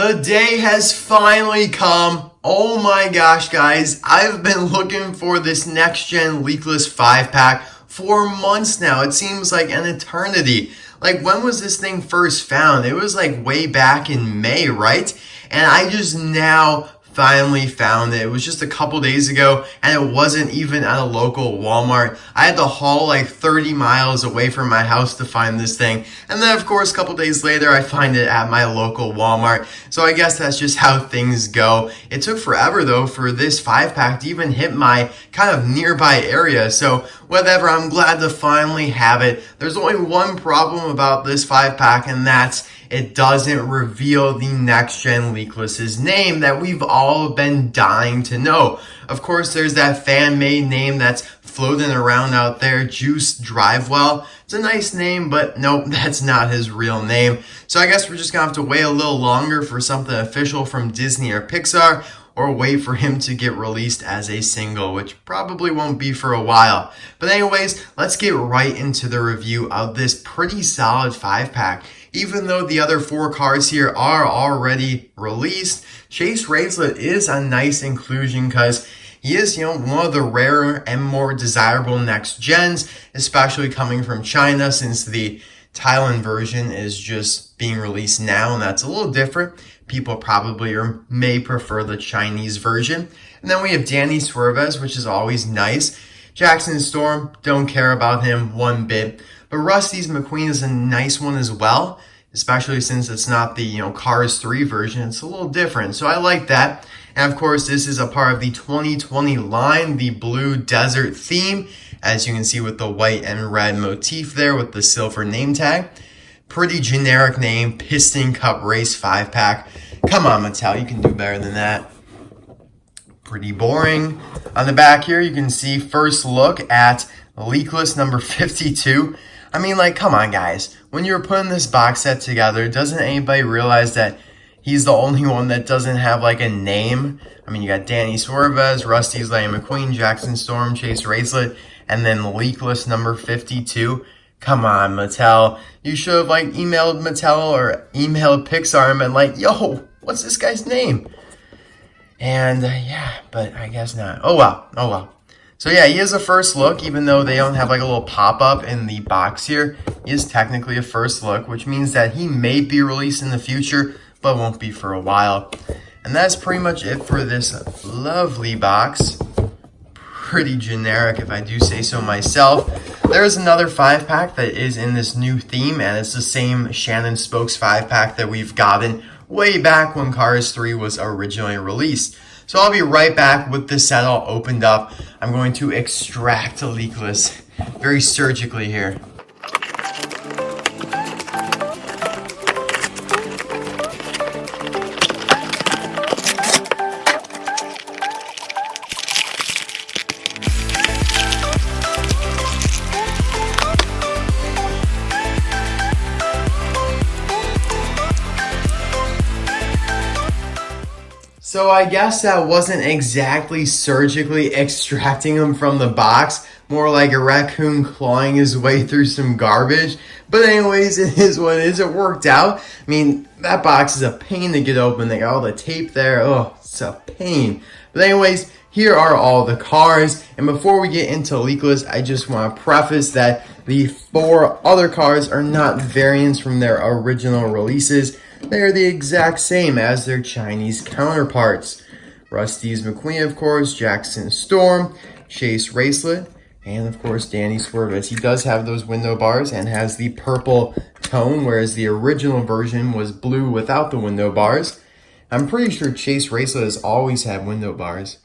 The day has finally come. Oh my gosh, guys. I've been looking for this next-gen leakless 5-pack for months now. It seems like an eternity. Like, when was this thing first found? It was like way back in May, right? And I just now finally found it. It was just a couple days ago, and it wasn't even at a local Walmart. I had to haul like 30 miles away from my house to find this thing. And then, of course, a couple days later, I find it at my local Walmart. So I guess that's just how things go. It took forever, though, for this 5-pack to even hit my kind of nearby area. So whatever, I'm glad to finally have it. There's only one problem about this 5-pack, and that's it doesn't reveal the next-gen leakless's name that we've all been dying to know. Of course, there's that fan-made name that's floating around out there, Juice Drivewell. It's a nice name, but nope, that's not his real name. So I guess we're just gonna have to wait a little longer for something official from Disney or Pixar, or wait for him to get released as a single, which probably won't be for a while. But anyways, let's get right into the review of this pretty solid 5-pack. Even though the other 4 cars here are already released, Chase Racelott is a nice inclusion because he is, one of the rarer and more desirable next gens, especially coming from China, since the Thailand version is just being released now, and that's a little different. People probably or may prefer the Chinese version. And then we have Danny Swervez, which is always nice. Jackson Storm, don't care about him one bit. But Rust-eze McQueen is a nice one as well, especially since it's not the Cars 3 version. It's a little different, so I like that. And of course, this is a part of the 2020 line, the blue desert theme, as you can see with the white and red motif there with the silver name tag. Pretty generic name, Piston Cup Race 5-pack. Come on, Mattel, you can do better than that. Pretty boring. On the back here, you can see first look at leakless number 52. I mean, like, come on, guys. When you're putting this box set together, doesn't anybody realize that he's the only one that doesn't have, like, a name? I mean, you got Danny Swervez, Rust-eze Lightning McQueen, Jackson Storm, Chase Racelott, and then leakless number 52. Come on, Mattel. You should have, like, emailed Mattel or emailed Pixar and been like, yo, what's this guy's name? And, yeah, but I guess not. Oh, well. So, yeah, he is a first look, even though they don't have, like, a little pop-up in the box here. He is technically a first look, which means that he may be released in the future, but won't be for a while. And that's pretty much it for this lovely box. Pretty generic, if I do say so myself. There's another 5-pack that is in this new theme, and it's the same Shannon Spokes 5-pack that we've gotten way back when Cars 3 was originally released. So I'll be right back with this set all opened up. I'm going to extract a leakless very surgically here. So I guess that wasn't exactly surgically extracting him from the box, more like a raccoon clawing his way through some garbage. But anyways, it is what it is. It worked out. I mean, that box is a pain to get open. They got all the tape there. Oh, it's a pain. But anyways, here are all the cars. And before we get into leakless, I just want to preface that the 4 other cars are not variants from their original releases. They are the exact same as their Chinese counterparts. Rust-eze McQueen, of course, Jackson Storm, Chase Racelott, and of course Danny Swervez. He does have those window bars and has the purple tone, whereas the original version was blue without the window bars. I'm pretty sure Chase Racelott has always had window bars.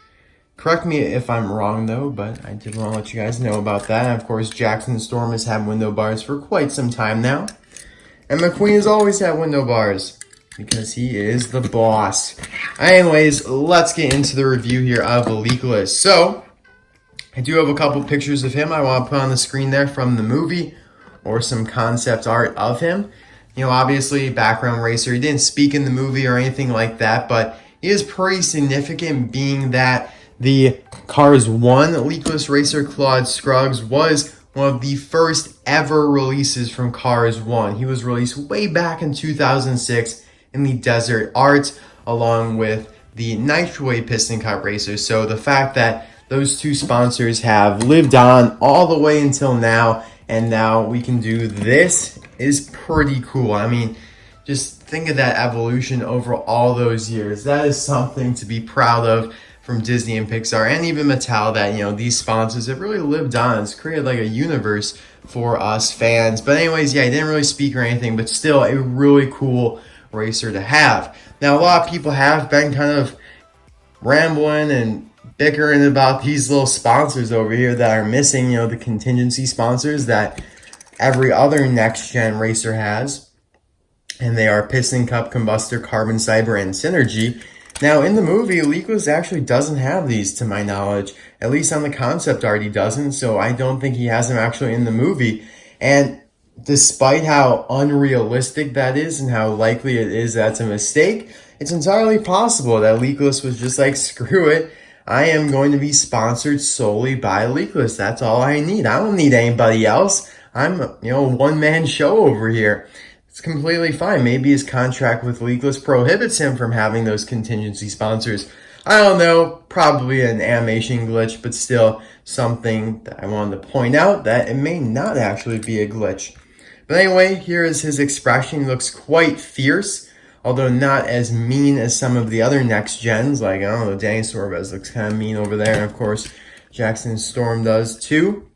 Correct me if I'm wrong though, but I did want to let you guys know about that. And of course, Jackson Storm has had window bars for quite some time now. And McQueen has always had window bars because he is the boss. Anyways, let's get into the review here of the leakless. So, I do have a couple pictures of him I want to put on the screen there from the movie or some concept art of him. Obviously, background racer. He didn't speak in the movie or anything like that, but he is pretty significant being that the Cars 1 leakless racer Claude Scruggs was one of the first ever releases from Cars 1. He was released way back in 2006, in the Desert Art, along with the Nitroway Piston Cup Racer. So the fact that those two sponsors have lived on all the way until now, and now we can do this, is pretty cool. I mean, just think of that evolution over all those years. That is something to be proud of from Disney and Pixar, and even Mattel, that, you know, these sponsors have really lived on. It's created like a universe for us fans. But anyways, yeah, I didn't really speak or anything, but still a really cool racer to have. Now, a lot of people have been kind of rambling and bickering about these little sponsors over here that are missing, you know, the contingency sponsors that every other next gen racer has. And they are Piston Cup, Combustor, Carbon Cyber, and Synergy. Now, in the movie, Leakless actually doesn't have these, to my knowledge. At least on the concept art, he doesn't, so I don't think he has them actually in the movie. And despite how unrealistic that is and how likely it is that's a mistake, it's entirely possible that Leakless was just like, screw it, I am going to be sponsored solely by Leakless. That's all I need. I don't need anybody else. I'm, you know, a one-man show over here. It's completely fine. Maybe his contract with Leakless prohibits him from having those contingency sponsors. I don't know, probably an animation glitch, but still something that I wanted to point out, that it may not actually be a glitch. But anyway, here is his expression. He looks quite fierce, although not as mean as some of the other next gens. Like, I don't know, Danny Swervez looks kind of mean over there, and of course, Jackson Storm does too.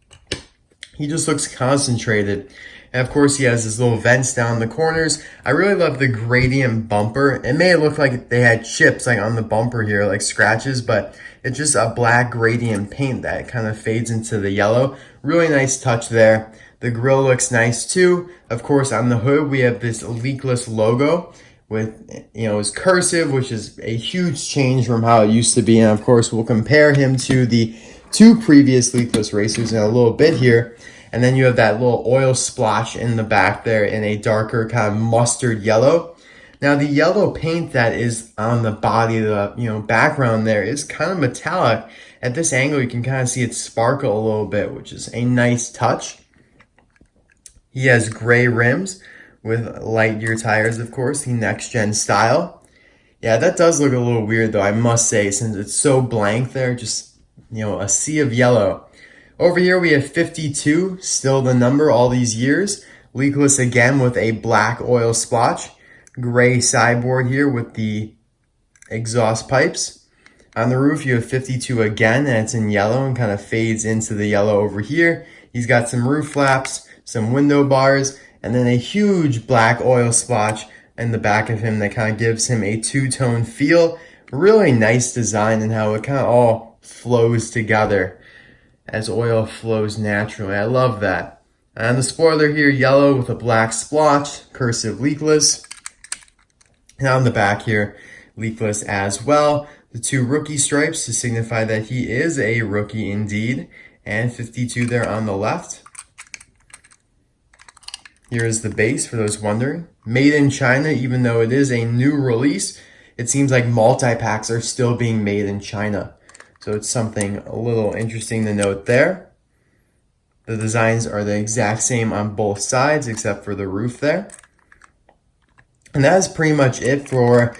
He just looks concentrated. And of course, he has his little vents down the corners. I really love the gradient bumper. It may look like they had chips like on the bumper here, like scratches, but it's just a black gradient paint that kind of fades into the yellow. Really nice touch there. The grille looks nice too. Of course, on the hood, we have this Leakless logo with, you know, his cursive, which is a huge change from how it used to be. And of course, we'll compare him to the two previous Leakless racers in a little bit here. And then you have that little oil splotch in the back there in a darker kind of mustard yellow. Now, the yellow paint that is on the body of the, you know, background there is kind of metallic. At this angle, you can kind of see it sparkle a little bit, which is a nice touch. He has gray rims with Lightyear tires, of course, the next-gen style. Yeah, that does look a little weird, though, I must say, since it's so blank there, just, you know, a sea of yellow. Over here, we have 52, still the number all these years. Leakless again with a black oil splotch. Gray sideboard here with the exhaust pipes. On the roof, you have 52 again, and it's in yellow and kind of fades into the yellow over here. He's got some roof flaps, some window bars, and then a huge black oil splotch in the back of him that kind of gives him a two-tone feel. Really nice design and how it kind of all flows together as oil flows naturally. I love that. And the spoiler here, yellow with a black splotch, cursive Leakless. And on the back here, Leakless as well. The two rookie stripes to signify that he is a rookie indeed. And 52 there on the left. Here is the base for those wondering. Made in China, even though it is a new release, it seems like multi-packs are still being made in China. So it's something a little interesting to note there. The designs are the exact same on both sides except for the roof there. And that is pretty much it for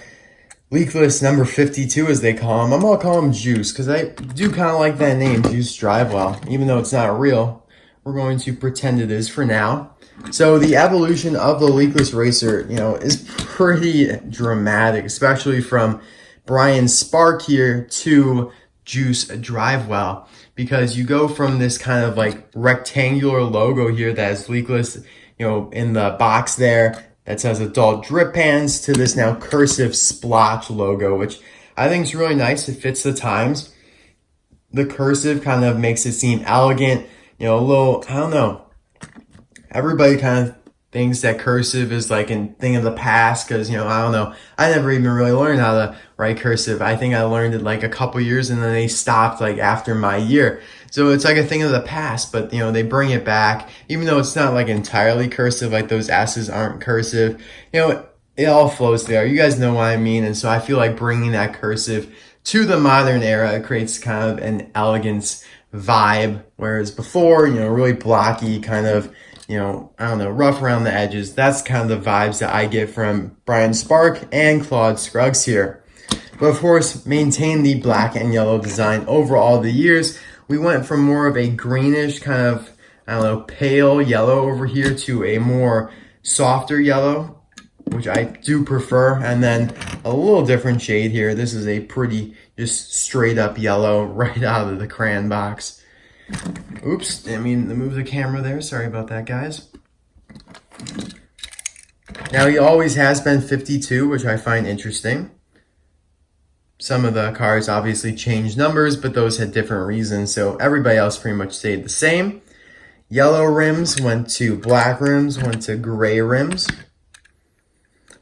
Leakless number 52, as they call him. I'm going to call him Juice because I do kind of like that name, Juice Drivewell. Even though it's not real, we're going to pretend it is for now. So the evolution of the Leakless racer, you know, is pretty dramatic, especially from Brian Spark here to Juice Drivewell, because you go from this kind of like rectangular logo here that has Leakless, you know, in the box there that says adult drip pans, to this now cursive splotch logo, which I think is really nice. It fits the times. The cursive kind of makes it seem elegant, you know, a little, I don't know. Everybody kind of thinks that cursive is like a thing of the past because, you know, I don't know. I never even really learned how to write cursive. I think I learned it like a couple years and then they stopped like after my year. So it's like a thing of the past, but, you know, they bring it back. Even though it's not like entirely cursive, like those S's aren't cursive. You know, it all flows there. You guys know what I mean. And so I feel like bringing that cursive to the modern era, it creates kind of an elegance vibe. Whereas before, you know, really blocky kind of I don't know, rough around the edges. That's kind of the vibes that I get from Brian Spark and Claude Scruggs here. But of course, maintain the black and yellow design over all the years. We went from more of a greenish kind of, I don't know, pale yellow over here to a more softer yellow, which I do prefer. And then a little different shade here. This is a pretty just straight up yellow right out of the crayon box. Oops, didn't mean to move the camera there. Sorry about that, guys. Now, he always has been 52, which I find interesting. Some of the cars obviously changed numbers, but those had different reasons, so everybody else pretty much stayed the same. Yellow rims went to black rims, went to gray rims.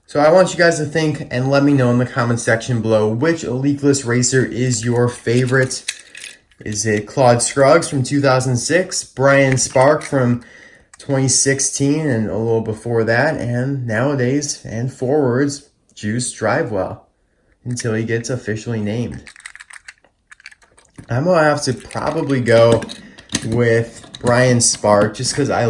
So I want you guys to think and let me know in the comment section below which Leakless racer is your favorite. Is it Claude Scruggs from 2006, Brian Spark from 2016 and a little before that, and nowadays and forwards, Juice Drivewell, until he gets officially named. I'm going to have to probably go with Brian Spark just because I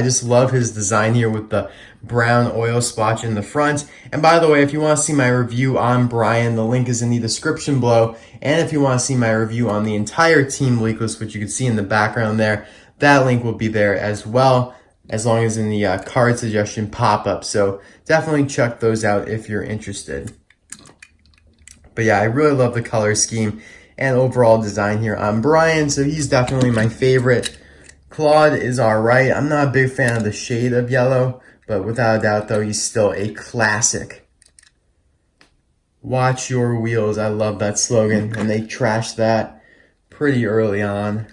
just love his design here with the brown oil splotch in the front. And by the way, if you want to see my review on Brian, the link is in the description below. And if you want to see my review on the entire Team Leakless, which you can see in the background there, that link will be there as well, as long as in the card suggestion pop-up. So definitely check those out if you're interested. But yeah, I really love the color scheme and overall design here on Brian, so he's definitely my favorite. Claude is alright. I'm not a big fan of the shade of yellow, but without a doubt, though, he's still a classic. Watch your wheels. I love that slogan, and they trashed that pretty early on.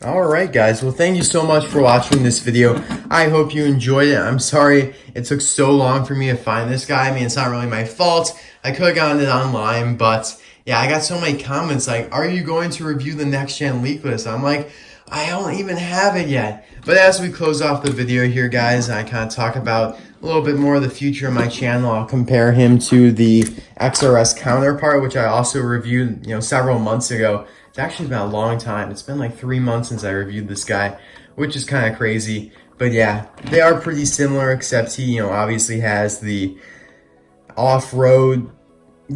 Alright guys, well thank you so much for watching this video. I hope you enjoyed it. I'm sorry it took so long for me to find this guy. I mean, it's not really my fault. I could have gotten it online, but yeah, I got so many comments like, are you going to review the next gen Leakless? I'm like, I don't even have it yet. But as we close off the video here, guys, I kind of talk about a little bit more of the future of my channel. I'll compare him to the XRS counterpart, which I also reviewed, several months ago. It's actually been a long time. It's been like 3 months since I reviewed this guy, which is kind of crazy. But yeah, they are pretty similar, except he, obviously has the off-road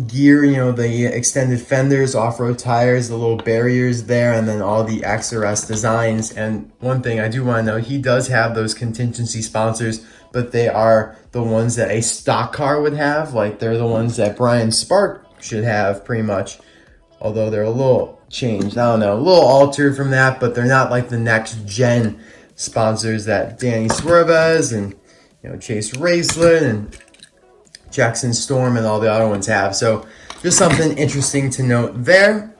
gear, the extended fenders, off-road tires, the little barriers there, and then all the XRS designs. And one thing I do want to note, he does have those contingency sponsors, but they are the ones that a stock car would have. Like, they're the ones that Brian Spark should have, pretty much. Although they're a little changed, I don't know, a little altered from that, but they're not like the next gen sponsors that Danny Swervez and Chase Racelott and Jackson Storm and all the other ones have. So just something interesting to note there.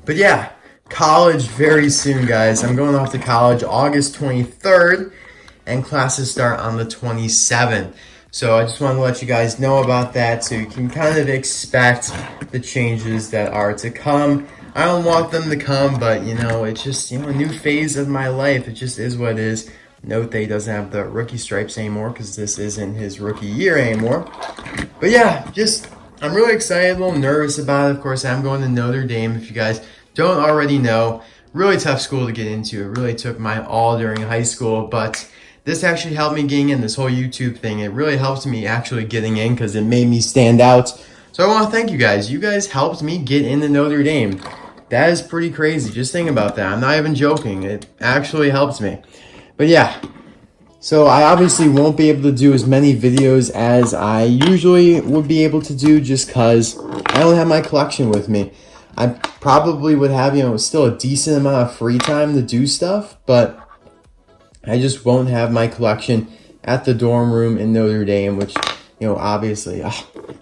But yeah, college very soon, guys. I'm going off to college August 23rd, and classes start on the 27th. So I just want to let you guys know about that so you can kind of expect the changes that are to come. I don't want them to come, but it's just a new phase of my life. It just is what it is. Note that he doesn't have the rookie stripes anymore because this isn't his rookie year anymore. But yeah, I'm really excited, a little nervous about it. Of course, I'm going to Notre Dame, if you guys don't already know. Really tough school to get into. It really took my all during high school, but this actually helped me getting in, this whole YouTube thing. It really helped me actually getting in because it made me stand out. So I want to thank you guys. You guys helped me get into Notre Dame. That is pretty crazy. Just think about that. I'm not even joking. It actually helps me. But yeah, so I obviously won't be able to do as many videos as I usually would be able to do just because I don't have my collection with me. I probably would have, still a decent amount of free time to do stuff, but I just won't have my collection at the dorm room in Notre Dame, which, obviously,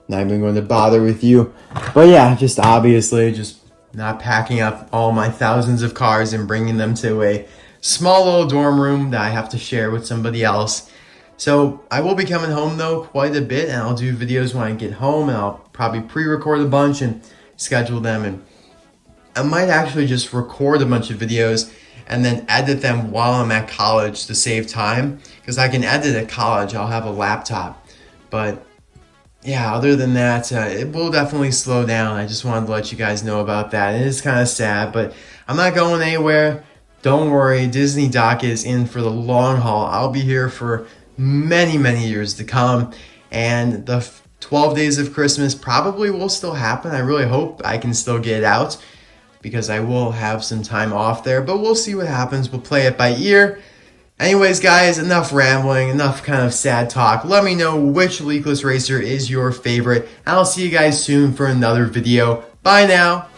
not even going to bother with you. But yeah, just obviously, just not packing up all my thousands of cars and bringing them to a small little dorm room that I have to share with somebody else. So I will be coming home, though, quite a bit, and I'll do videos when I get home, and I'll probably pre-record a bunch and schedule them. And I might actually just record a bunch of videos and then edit them while I'm at college to save time, because I can edit at college. I'll have a laptop, but yeah, other than that, it will definitely slow down. I just wanted to let you guys know about that. It is kind of sad, but I'm not going anywhere. Don't worry, Disney Docket is in for the long haul. I'll be here for many, many years to come. And the 12 days of Christmas probably will still happen. I really hope I can still get it out because I will have some time off there. But we'll see what happens. We'll play it by ear. Anyways, guys, enough rambling, enough kind of sad talk. Let me know which Leakless Racer is your favorite. And I'll see you guys soon for another video. Bye now.